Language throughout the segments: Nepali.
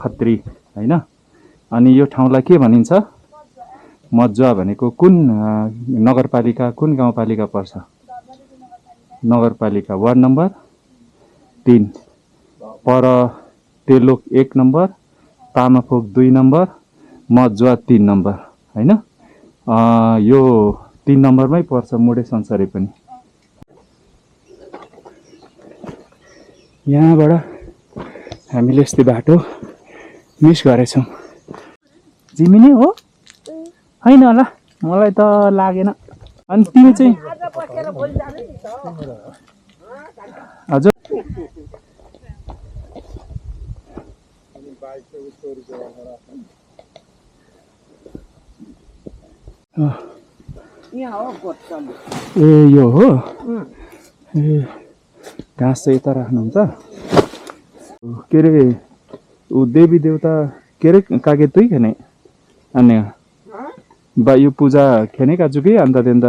खत्री हैन। अनि यो ठाउँलाई के भनिन्छ? मजुवा भनेको कुन नगरपालिका, कुन गाउँपालिका पर्छ? नगरपालिका वार्ड नम्बर 3, पर तेलोक 1 नम्बर, तामाफोक 2 नम्बर, मजुवा 3 नम्बर हैन। यो 3 नम्बरमै पर्छ मुडे संसारै पनि। यहाँबाट हामीले यस्तै बाटो मिस गरेछौँ। जिमी नै हो? हैन होला, मलाई त लागेन। अनि तिमी चाहिँ हजुर ए यो हो? ए घाँस चाहिँ यता राख्नुहुन्छ? के अरे ऊ देवी देवता के अरे कागे तुई खेने अन्य बा यो पूजा खेने काजु कि अन्त त्यन्त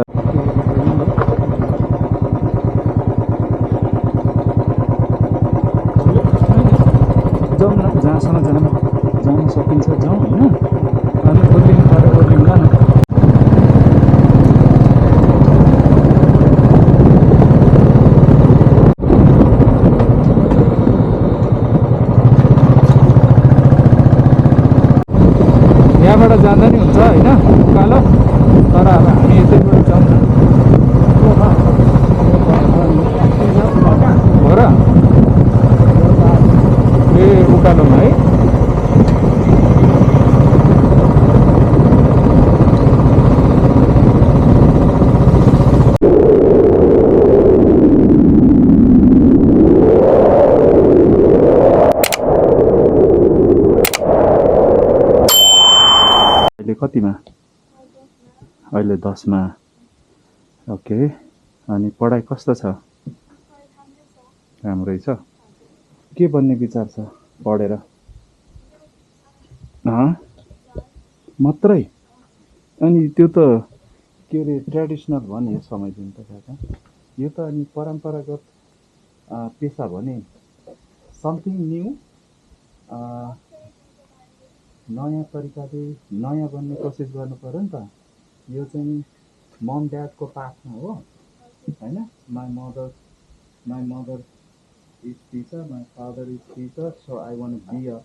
जाउँ न, जहाँसम्म जान सकिन्छ जाउँ होइन। अनि ओर्लिनु पऱ्यो, ओर्लिउँला न। यहाँबाट जाँदा नि हुन्छ होइन उकालो, तर अब हामी यतैबाट जाउँ न। हो र? ए उकालोमा है? अहिले कतिमा? अहिले 10 मा। ओके। अनि पढाइ कस्तो छ? राम्रै छ। के बन्ने विचार छ पढेर? मात्रै? अनि त्यो त के अरे ट्रेडिसनल भयो नि यो समय दिन त काका। यो त अनि परम्परागत पेसा भने समथिङ न्यू, नयाँ तरिकाले नयाँ बन्ने कोसिस गर्नु पर्यो नि त। यो चाहिँ मम ड्याडको पाठमा हो होइन। My mother is teacher, my father is teacher, so I want be a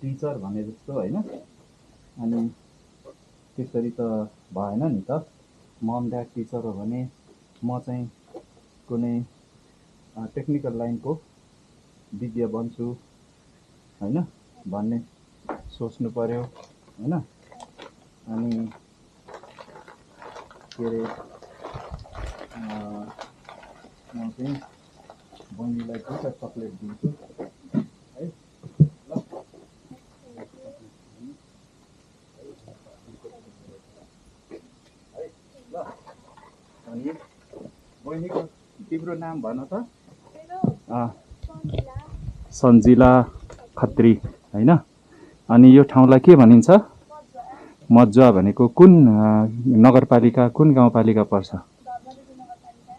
teacher भने जस्तो होइन। अनि त्यसरी त भएन नि त। मम ड्याड टिचर हो भने म चाहिँ कुनै टेक्निकल लाइनको विज्ञ बन्छु होइन भन्ने सोच्नु पर्यो होइन। अनि के अरे म चाहिँ बहिनीलाई 2टा चक्लेट दिन्छु है। ल है ल। अनि बहिनीको तिम्रो नाम भन त? सन्जिला खत्री होइन। अनि यो ठाउँलाई के भनिन्छ? मजुवा भनेको कुन नगरपालिका, कुन गाउँपालिका पर्छ?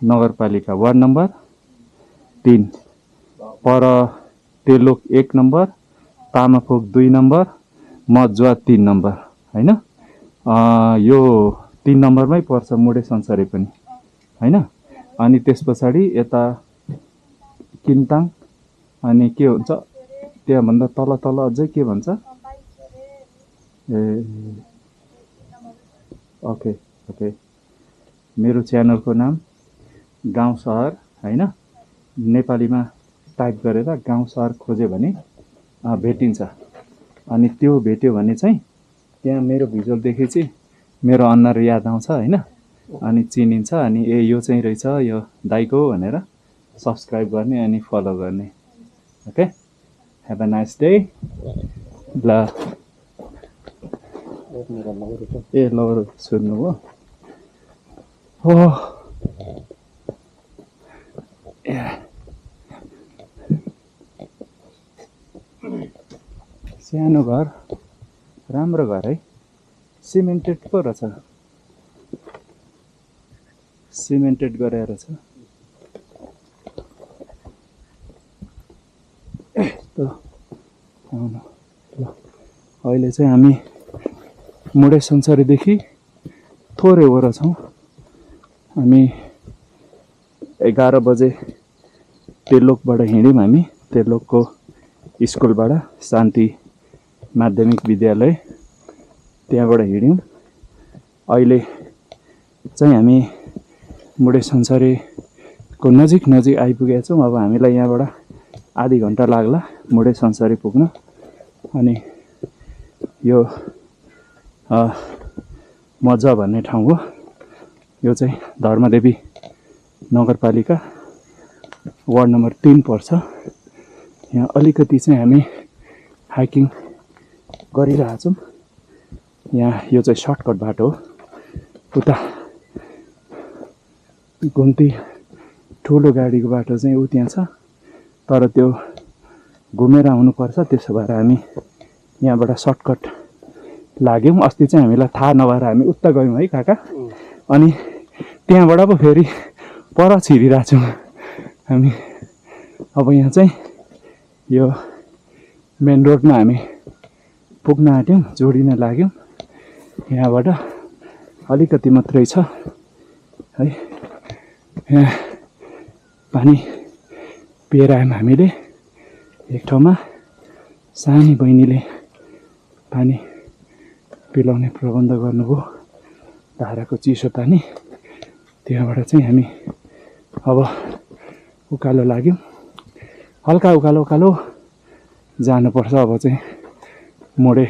नगरपालिका वार्ड नम्बर 3, पर तेलोक 1 नम्बर, तामाफोक 2 नम्बर, मजुवा 3 नम्बर होइन। यो 3 नम्बरमै पर्छ मुडे संसारै पनि होइन। अनि त्यस पछाडि यता किन्ताङ, अनि के हुन्छ त्यहाँभन्दा तल तल अझै के भन्छ? ए ओके ओके। मेरो च्यानलको नाम गाउँ सहर होइन। नेपालीमा टाइप गरेर गाउँ सहर खोज्यो भने भेटिन्छ। अनि त्यो भेट्यो भने चाहिँ त्यहाँ मेरो भिजुअल देखेपछि मेरो अनुहार याद आउँछ होइन। अनि चिनिन्छ। अनि ए यो चाहिँ रहेछ यो दाइको भनेर सब्सक्राइब गर्ने अनि फलो गर्ने। Okay, have a nice day. ल ए लौरो सुन्नु हो? सानो घर, राम्रो घर है। सिमेन्टेड पो रहेछ, सिमेन्टेड गरेर छ। यस्तो अहिले चाहिँ हामी मुडे सन्चरीदेखि थोरै वर छौँ। हामी 11 बजे तेर्लोकबाट हिँड्यौँ। हामी तेर्लोकको स्कुलबाट शान्ति माध्यमिक विद्यालय त्यहाँबाट हिँड्यौँ। अहिले चाहिँ हामी मुडे सन्चरीको नजिक आइपुगेका छौँ। अब हामीलाई यहाँबाट आधी घन्टा लाग्ला मुडे सन्चरी पुग्न। अनि यो मजा भन्ने ठाउँ हो। यो चाहिँ धर्मदेवी नगरपालिका वार्ड नम्बर 3 पर्छ। यहाँ अलिकति चाहिँ हामी हाइकिङ गरिरहेछौँ। यहाँ यो चाहिँ सर्टकट बाटो हो। उता घुम्ती ठुलो गाडीको बाटो चाहिँ ऊ त्यहाँ छ, तर त्यो घुमेर आउनुपर्छ। त्यसो भएर हामी यहाँबाट सर्टकट लाग्यौँ। अस्ति चाहिँ हामीलाई थाहा नभएर हामी उता गयौँ है काका। अनि त्यहाँबाट पो फेरि पर छिरिरहेछौँ हामी। अब यहाँ चाहिँ यो मेन रोडमा हामी पुग्न आँट्यौँ, जोडिन लाग्यौँ। यहाँबाट अलिकति मात्रै छ है। यहाँ पानी पिएर आयौँ हामीले एक ठाउँमा। सानी बहिनीले पानी पिलाउने प्रबन्ध गर्नुभयो, धाराको चिसो पानी। त्यहाँबाट चाहिँ हामी अब उकालो लाग्यौँ। हल्का उकालो जानुपर्छ। अब चाहिँ मुडे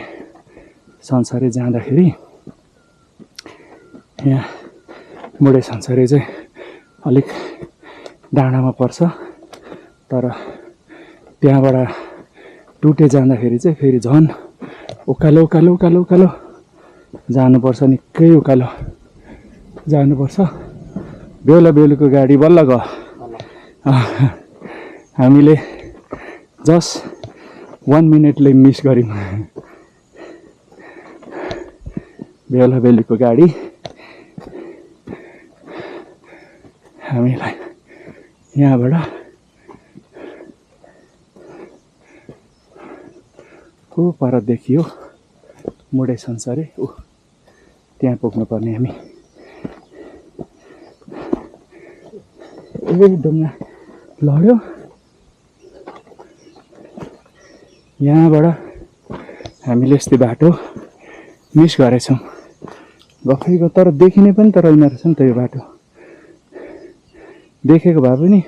सन्चरी जाँदाखेरि यहाँ मुडे सन्चरी चाहिँ अलिक डाँडामा पर्छ, तर त्यहाँबाट टुटे जाँदाखेरि चाहिँ फेरि झन् उकालो जानुपर्छ। निकै उकालो जानुपर्छ। बेलुको गाडी बल्ल गयो। हामीले जस्ट 1 मिनटले मिस गऱ्यौँ बेलुको गाडी। हामीलाई यहाँबाट ऊ पर देखियो मुडे सन्चरी। ऊ त्यहाँ पुग्नुपर्ने हामी। ढुङ्गा लड्यो। यहाँबाट हामीले यस्तै बाटो मिस गरेछौँ गफैको, तर देखिने पनि त रहेन रहेछ नि त यो बाटो। देखेको भए पनि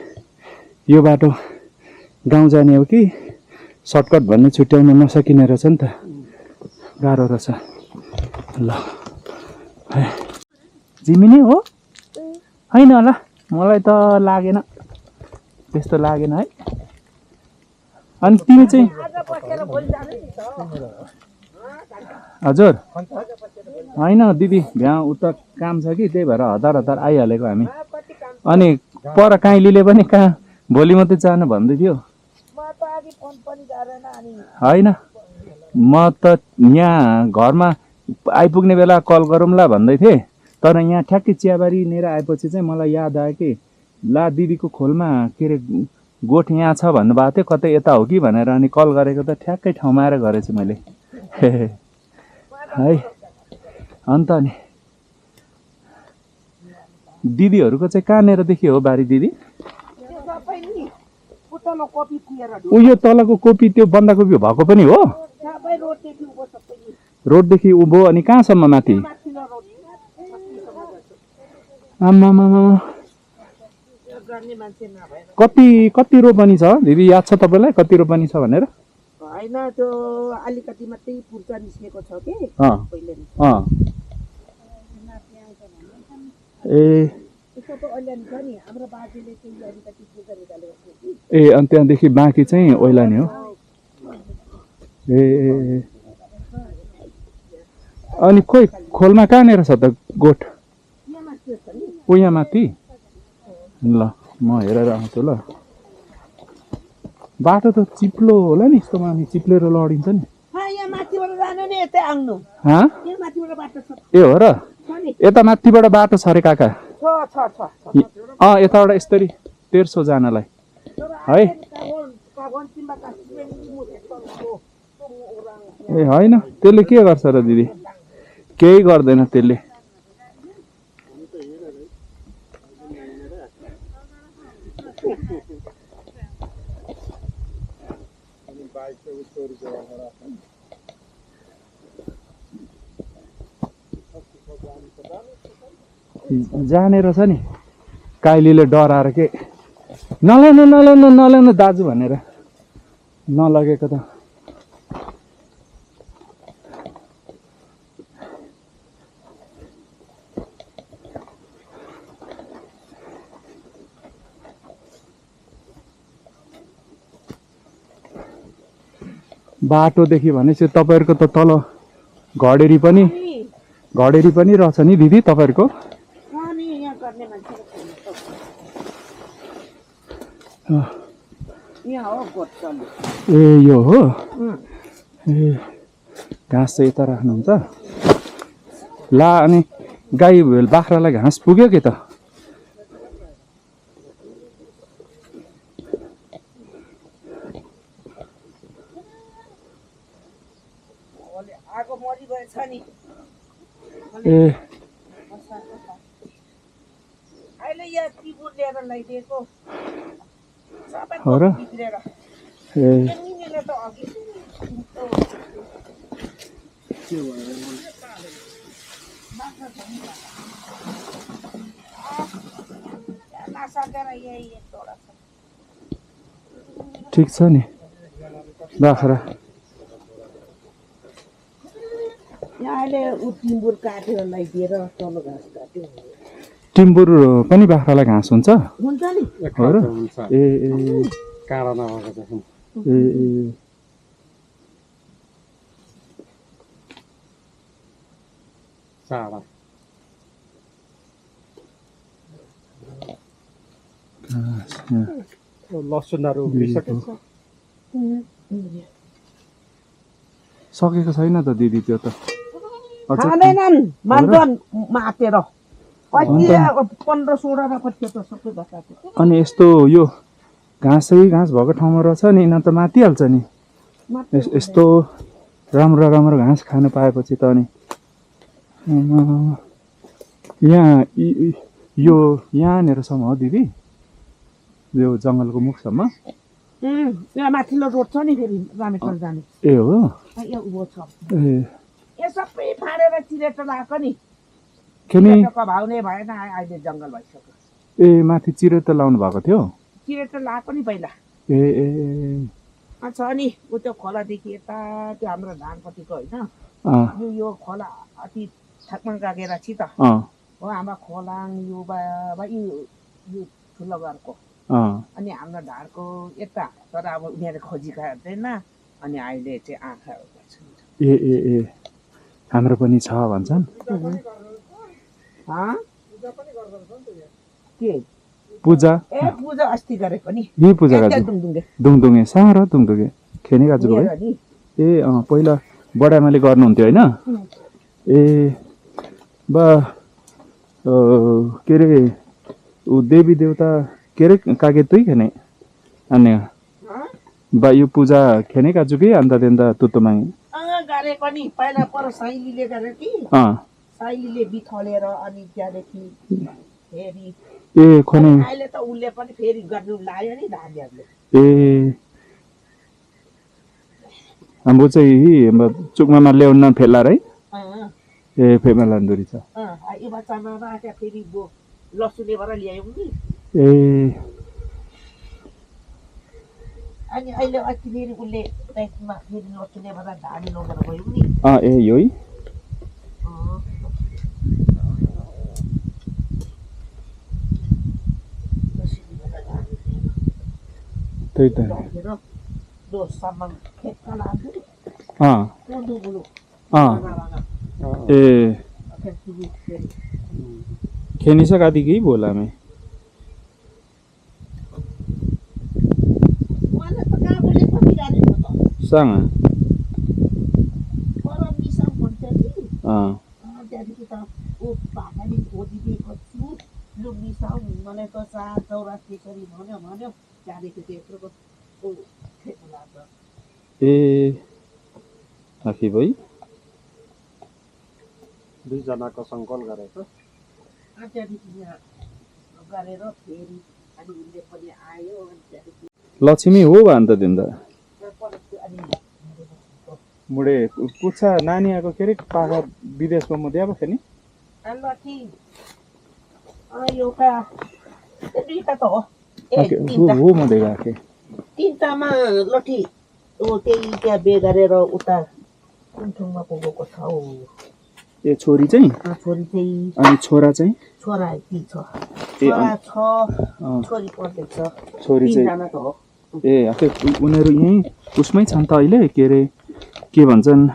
यो बाटो गाउँ जाने हो कि सर्टकट भन्ने छुट्याउन नसकिने रहेछ नि त। गाह्रो रहेछ। ल जिमिनी हो होइन होला, मलाई त लागेन, त्यस्तो लागेन है। अनि तिमी चाहिँ हजुर होइन दिदी, भ्याउ उता काम छ कि त्यही भएर हतार आइहालेको हामी। अनि पर काइलीले पनि कहाँ भोलि मात्रै जानु भन्दै थियो। होइन म त यहाँ घरमा आइपुग्ने बेला कल गरौँला भन्दै थिएँ, तर यहाँ ठ्याक्कै चियाबारीनिर आएपछि चाहिँ मलाई याद आयो कि ला दिदीको खोलमा के अरे गोठ यहाँ छ भन्नुभएको थियो, कतै यता हो कि भनेर। अनि कल गरेको त ठ्याक्कै ठाउँमा आएर गरेछु मैले है। अन्त नि दिदीहरूको चाहिँ कहाँनिर देखियो हो बारी दिदी? उयो तलको कोपी त्यो बन्दाकोपी भएको पनि हो? रोडदेखि उभो अनि कहाँसम्म माथि? आम्मामा कति रोपनी छ दिदी, याद छ तपाईँलाई कति रोपनी छ भनेर? हैन त्यो अलिकति मात्रै पुर्चा निस्केको छ के पहिले ए त्यसको ओइलानी छ नि हाम्रो बाजेले चाहिँ अलिकति पुर्चा निकालेको थियो कि। ए अनि त्यहाँदेखि बाँकी चाहिँ ओइलानी हो। ए अनि खोइ खोलमा कहाँनिर छ त गोठ? यहाँ माथि। ल म हेरेर आउँछु ल। बाटो त चिप्लो होला नि, यस्तो माथि चिप्लेर लडिन्छ नि। यहाँ माथिबाट जानु नि यतै आउनु। यहाँ माथिबाट बाटो छ। ए हो र? यता माथिबाट बाटो छ रे काका? यताबाट यसरी तेर्सो जानलाई है। ए होइन त्यसले के गर्छ र दिदी केही गर्दैन त्यसले जानेर छ नि काइलीले डराएर के नल्याउनु नल्याउनु नल्याउनु दाजु भनेर नलगेको त बाटोदेखि भनेपछि तपाईँहरूको त तल घडेरी पनि रहेछ नि दिदी तपाईँहरूको ए यो हो ए घाँस चाहिँ यता राख्नुहुन्छ ला अनि गाई बाख्रालाई घाँस पुग्यो कि त ए हो र ए ठिक छ नि बाख्रा टिम्बुर पनि बाख्रालाई घाँस हुन्छ हो र ए ए काँडा नभएको ए चाडा लसुनहरू सकेको छैन त दिदी त्यो त खाँदैनन् मान्छन् मातेर 15-16 कति त सबै गएको अनि यस्तो यो घाँसै घाँस भएको ठाउँमा रहेछ नि यिनीहरू त मातिहाल्छ नि यस्तो राम्रो राम्रो घाँस खानु पाएपछि त अनि यहाँ यो यहाँनिरसम्म हो दिदी यो जङ्गलको मुखसम्म यहाँ माथिल्लो रोड छ नि फेरि रामेश्वर जाने ए हो यहाँ उँभो छ ए यो सबै फाडेर चिरेर लगाएको नि खेनी भाउने भएन अहिले जङ्गल भइसक्यो ए माथि चिरेर त लाउनु भएको थियो चिरेर लगाएको नि पहिला ए ए छ नि ऊ त्यो खोलादेखि यता त्यो हाम्रो धानपट्टिको होइन यो खोला अति थाकमा गागेर छि त हो हाम्रो खोलाङ यो यो ठुलो घरको अनि हाम्रो ढाडको यता तर अब उनीहरूले खोजिका हेर्दैन अनि अहिले चाहिँ आँखा ए ए ए हाम्रो पनि छ भन्छन् के पूजा ए पूजा अस्ति गरेको नि यही पूजा गर्छ दुङदुङे सारो दुङदुङे खेनी गाजुको है ए पहिला बडामाले गर्नुहुन्थ्यो होइन ए बा के अरे ऊ देवी देवता के अरे कागे तुई खेने अन्य बा यो पूजा खेने काजुकै अन्त त्यन्त तुतुमाङ गरेको नि पहिला पर साइलीले गरे कि साइलीले बिथलेर अनि त्यहाँदेखि फेरि ए खोने अहिले त उसले पनि फेरि गर्नु लाग्यो नि धानीहरूले ए हाम्रो चाहिँ चुकमामा ल्याउन फेला है ए फेमा लान्दुरी छ यो बच्चामा राख्या फेरि लसुनेबाट ल्यायौँ नि ए अनि अहिले अस्ति फेरि उसले ट्याक्समा फेरि लसुनेबाट धानी लगेर गयौँ नि ए यो है त्यही त ए खेनिसक आदि की बोला मैं सांग ए आखी भाइ दुईजनाको सङ्कल्प गरेको गरेर फेरि अनि उसले पनि आयो लक्ष्मी हो भन् त दिन त मुडे पुच्छा नानी आएको के अरे पाखा विदेशको म त्यहाँ पो नि लठी एउटा दुईटा त हो हो म देखा के तिनटामा लठी त्यही त्यहाँ बे गरेर उता कुन ठाउँमा पुगेको छ हौ ए छोरी चाहिँ छोरी चाहिँ अनि छोरा चाहिँ छोरा ती छ ए छोरा छ छोरी पढ्दैछ छोरी चाहिँ तिनजना त हो ए उनीहरू यहीँ उसमै छन् त अहिले के अरे के भन्छन्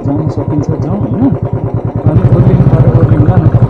जान सकिन्छ जाउँ होइन अनि ओर्लिनु पऱ्यो ओर्लिउँला न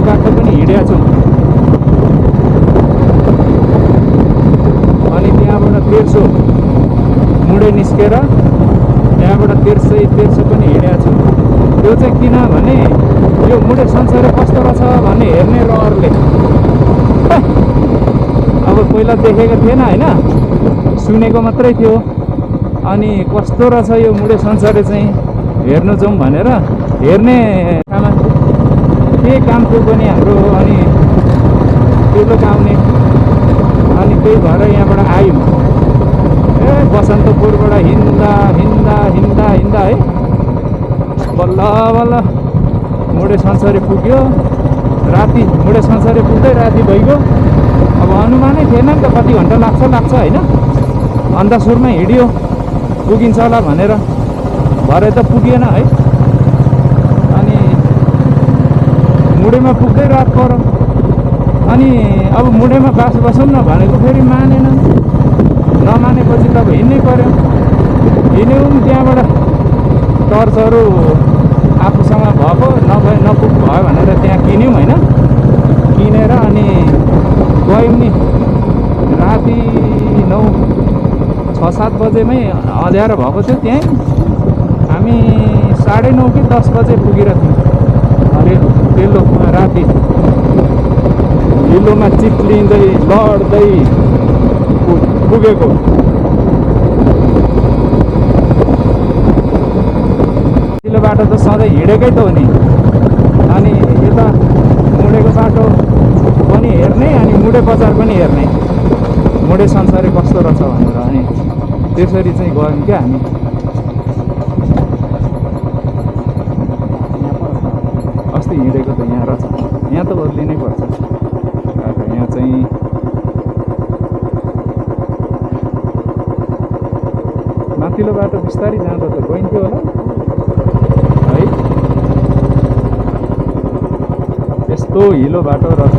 बाटो पनि हिँडेका छौँ अनि त्यहाँबाट तेर्सो मुडे निस्केर त्यहाँबाट तेर्सो पनि हिँडेका छौँ त्यो चाहिँ किनभने यो मुडे संसार कस्तो रहेछ भन्ने हेर्ने रहरले अब पहिला देखेको थिएन होइन सुनेको मात्रै थियो। अनि कस्तो रहेछ यो मुडे संसार चाहिँ हेर्नु जाउँ भनेर हेर्ने ठाउँमा के काम थियो पनि हाम्रो। अनि तेलो आउने अनि त्यही भएर यहाँबाट आयौँ। ए बसन्तपुरबाट हिँड्दा हिँड्दा हिँड्दा हिँड्दा है बल्ल बल्ल मुडे संसारी पुग्यो। राति मुडे संसारी पुग्दै राति भइगयो। अब अनुमानै थिएन नि त कति घन्टा लाग्छ होइन। अन्धासुरमा हिँड्यो पुगिन्छ होला भनेर, भरे त पुगेन है। अनि मुडेमा पुग्दै रात पऱ्यो। अनि अब मुडेमा बास बसौँ न भनेको फेरि मानेन। नमानेपछि त अब हिँड्नै पऱ्यो। हिँड्यौँ त्यहाँबाट टर्चहरू आफूसँग भएको नपुग भयो भनेर त्यहाँ किन्यौँ होइन। किनेर अनि गयौँ नि। राति 9-6-7 बजेमै अँध्यारो भएको थियो। त्यहीँ हामी 9:30 कि 10 बजे पुगेर थियौँ। अरे तेलोमा राति हिलोमा चिप्लिँदै लड्दै पुगेको। हिलो बाटो त सधैँ हिँडेकै त हो नि। अनि यता मुडेको बाटो पनि हेर्ने अनि मुडे बजार पनि हेर्ने, मुडे संसारै कस्तो रहेछ भनेर। अनि त्यसरी चाहिँ गयौँ क्या हामी। अस्ति हिँडेको त यहाँ रहेछ। यहाँ त बदलिनै पर्छ। यहाँ चाहिँ माथिल्लो बाटो बिस्तारै जाँदा त गइन्थ्यो होला है। यस्तो हिलो बाटो रहेछ।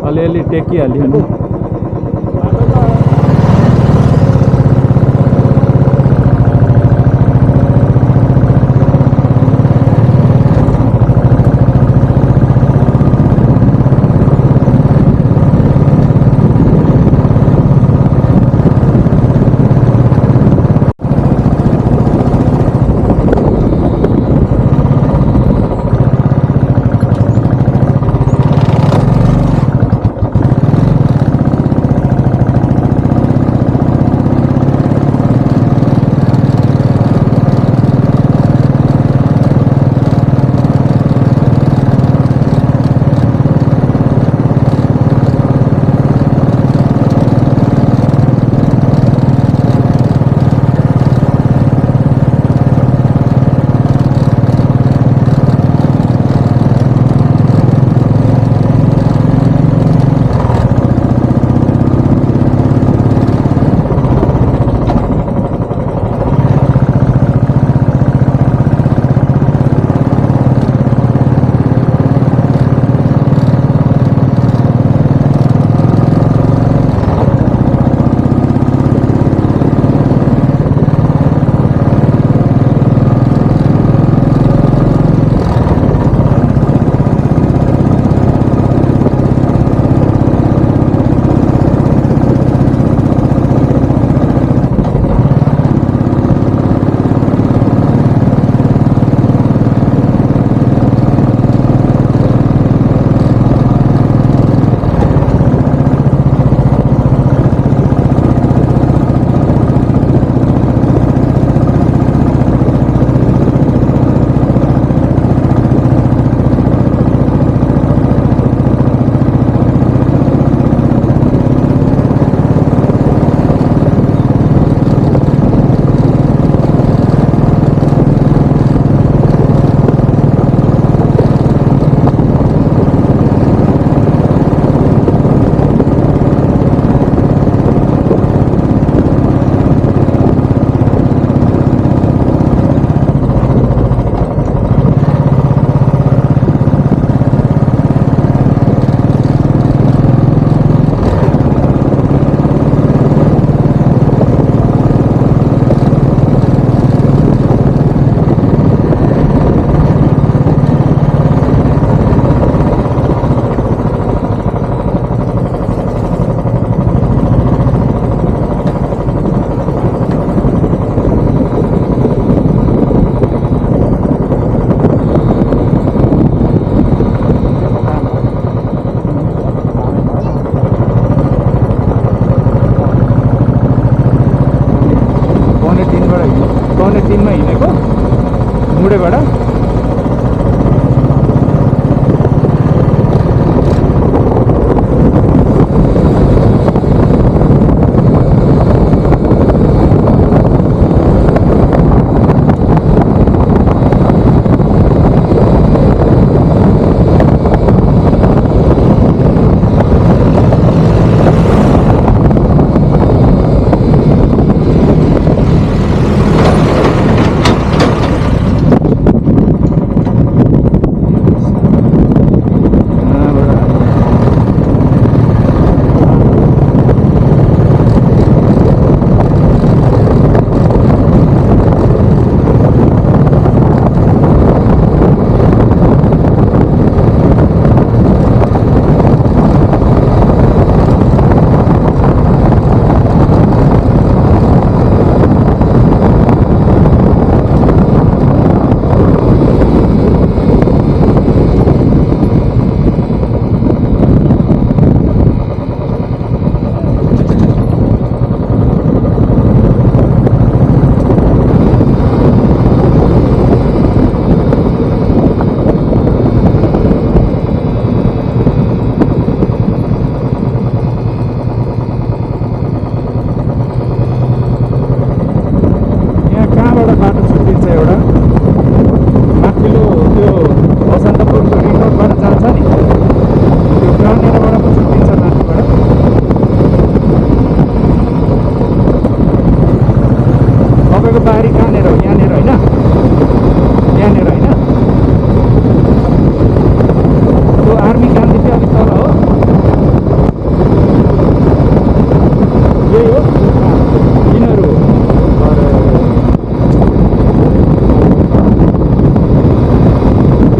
अलिअलि टेकिहाल्यो नि। झोरेबाट बारी कहाँनिर हो यहाँनिर होइन यहाँनिर होइन त्यो आर्मी क्याम्पदेखि अलिक तल हो यही हो यिनीहरू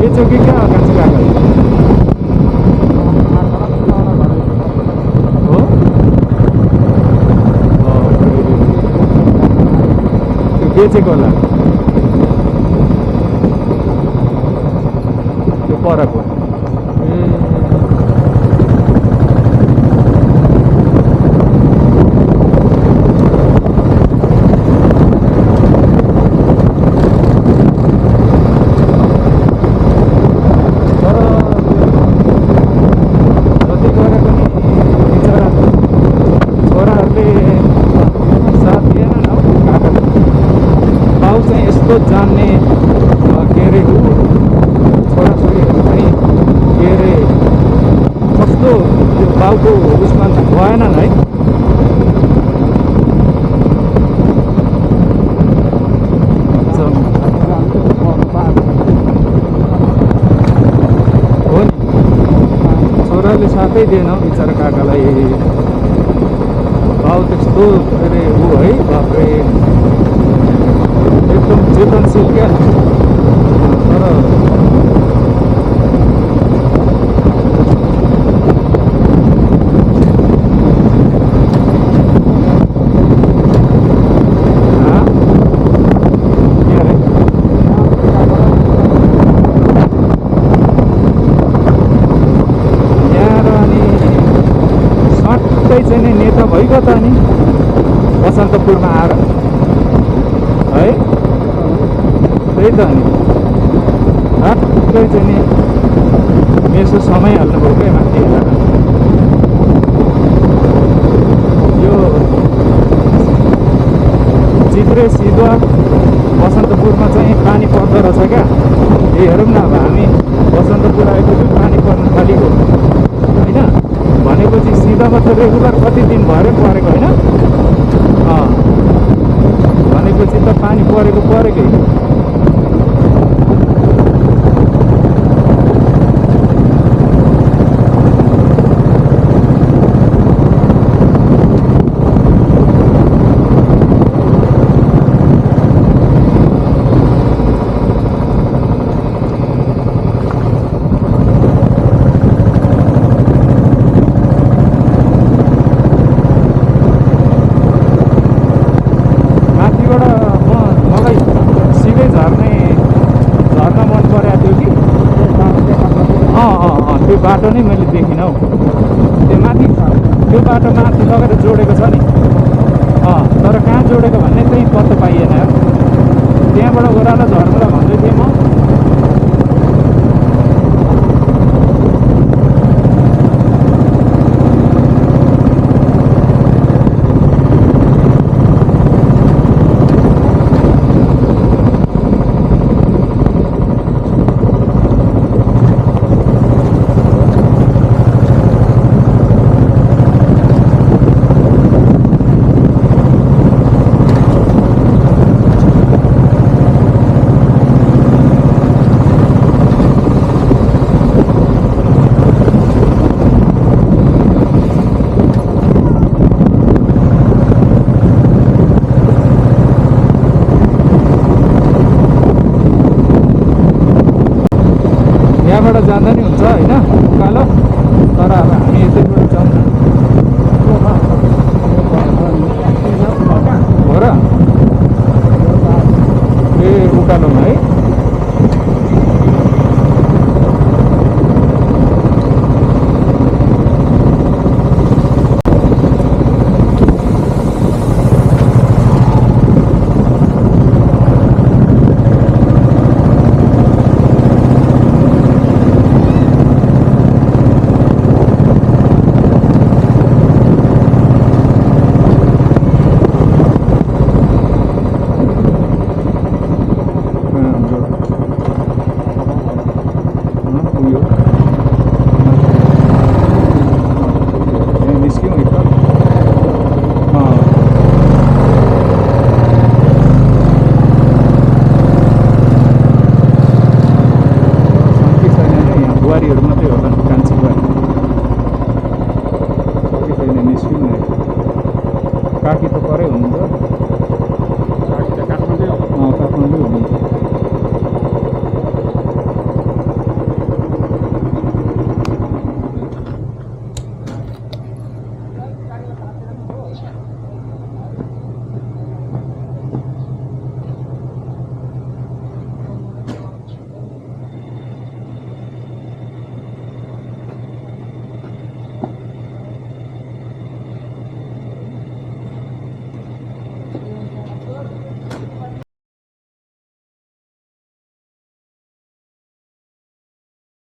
यो चौकी कहाँ कान्छी काका बेचेको होला त्यो परको जान्ने के अरे छोराछोरीहरू पनि के अरे कस्तो त्यो बाउको उसमा भएनन् है हो नि छोराले साथै दिएन बिचरा काकालाई बाउ त्यस्तो के अरे ऊ है बाफ्रे एकदम चेतनशील क्या तर चाहिँ नि नेता भइगयो त नि बसन्तपुरमा आएर है त्यही त नि ठ्याक्कै चाहिँ नि यसो समय हाल्नुभयो क्या माथि यो चित्रे सिधुवा बसन्तपुरमा चाहिँ पानी पर्दो रहेछ क्या हेरौँ न अब हामी बसन्तपुर आएपछि पानी पर्न थालेको होइन भनेपछि सिधामा त रेगुलर कति दिन भएर परेको होइन भनेपछि त पानी परेकै बाटो नै मैले देखिनँ हौ त्यो माथि त्यो बाटो माथि लगेर जोडेको छ नि तर कहाँ जोडेको भन्ने चाहिँ पत्तो पाइएन त्यहाँबाट ओह्रालो झर्नुलाई भन्दै थिएँ म। यहाँबाट जाँदा नि हुन्छ होइन उकालो, तर अब हामी यतैबाट जाउँ न। हो र ए उकालोमा है। बुहारीहरू मात्रै होला कान्छी बुहारी, कति छैन निस्क्यौँ न। काकी त परै हुनुहुन्छ।